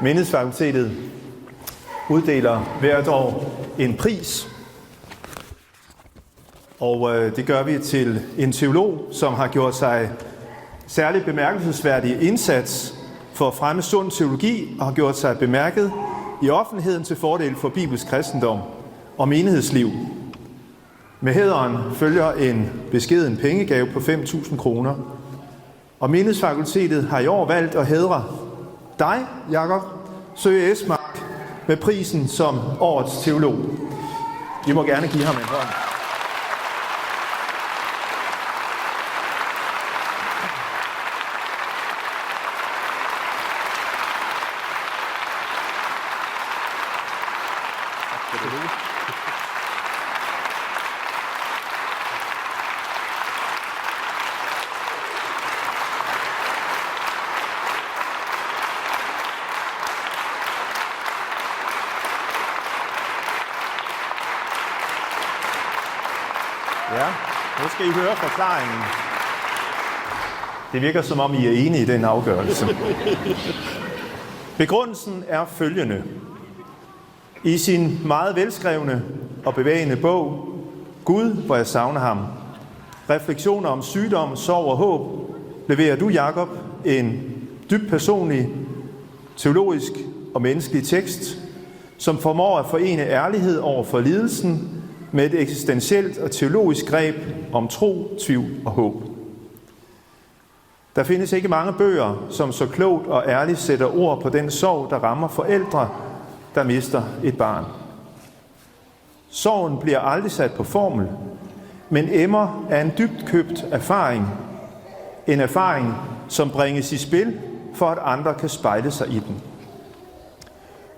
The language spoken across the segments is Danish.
Menighedsfakultetet uddeler hvert år en pris, og det gør vi til en teolog, som har gjort sig særligt bemærkelsesværdig indsats for at fremme sund teologi og har gjort sig bemærket i offentligheden til fordel for bibelsk kristendom og menighedsliv. Med hæderen følger en beskeden pengegave på 5.000 kroner, og Menighedsfakultetet har i år valgt at hædre dig, Jakob Søe Esmark, med prisen som årets teolog. I må gerne give ham en hånd. Ja, nu skal I høre forklaringen. Det virker som om I er enige i den afgørelse. Begrundelsen er følgende. I sin meget velskrevne og bevægende bog, Gud, hvor jeg savner ham, refleksioner om sygdom, sorg og håb, leverer du, Jakob, en dybt personlig, teologisk og menneskelig tekst, som formår at forene ærlighed over for lidelsen med et eksistentielt og teologisk greb om tro, tvivl og håb. Der findes ikke mange bøger, som så klogt og ærligt sætter ord på den sorg, der rammer forældre, der mister et barn. Sorgen bliver aldrig sat på formel, men emmer af en dybt købt erfaring. En erfaring, som bringes i spil, for at andre kan spejle sig i den.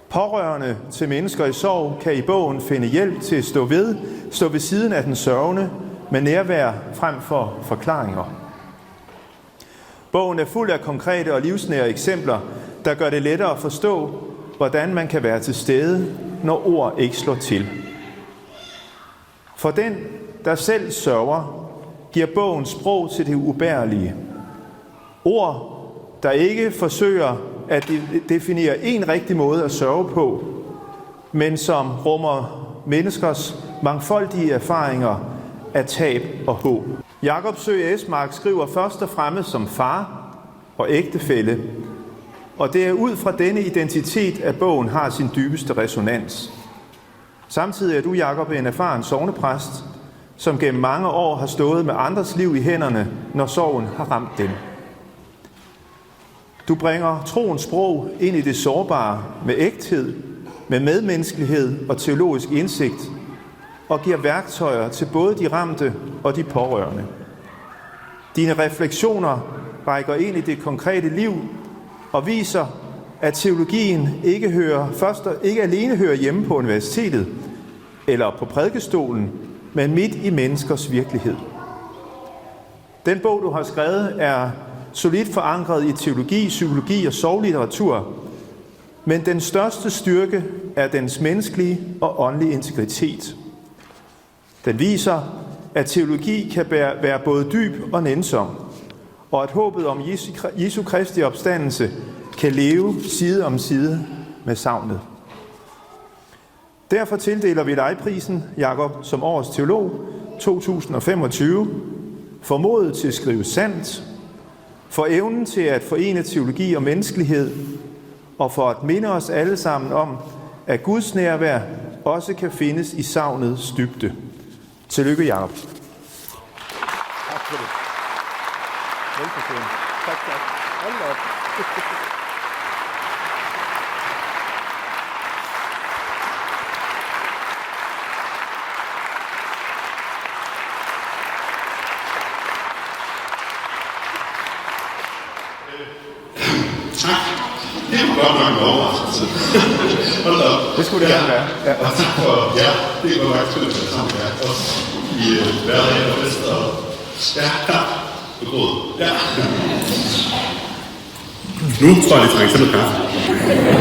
Pårørende til mennesker i sorg kan i bogen finde hjælp til at stå ved siden af den sørgende med nærvær frem for forklaringer. Bogen er fuld af konkrete og livsnære eksempler, der gør det lettere at forstå, hvordan man kan være til stede, når ord ikke slår til. For den, der selv sørger, giver bogen sprog til det ubærlige. Ord, der ikke forsøger at definere en rigtig måde at sørge på, men som rummer menneskers mangfoldige erfaringer af tab og håb. Jakob Søe Esmark skriver først og fremmest som far og ægtefælle, og det er ud fra denne identitet, at bogen har sin dybeste resonans. Samtidig er du, Jakob, en erfaren sognepræst, som gennem mange år har stået med andres liv i hænderne, når sorgen har ramt dem. Du bringer troens sprog ind i det sårbare med ægthed, med medmenneskelighed og teologisk indsigt, og giver værktøjer til både de ramte og de pårørende. Dine refleksioner rækker ind i det konkrete liv og viser, at teologien ikke alene hører hjemme på universitetet eller på prædikestolen, men midt i menneskers virkelighed. Den bog, du har skrevet, er solidt forankret i teologi, psykologi og sorglitteratur, men den største styrke er dens menneskelige og åndelige integritet. Den viser, at teologi kan være både dyb og nænsom, og at håbet om Jesu Kristi opstandelse kan leve side om side med savnet. Derfor tildeler vi dig prisen, Jakob, som årets teolog 2025, for modet til at skrive sandt, for evnen til at forene teologi og menneskelighed, og for at minde os alle sammen om, at Guds nærvær også kan findes i savnets dybde. Tillykke, Jakob. Tak for det. Velkommen. Tak. Hold op. Tak. Det var godt nok en overraskelse. Hold op. Det skulle det være. Ja. Og tak for, det var nok skyldt med sammen her. Også i hverdagen og fester. Ja, tak. Begået. Ja. Nu tror jeg, vi trænger til noget kaffe.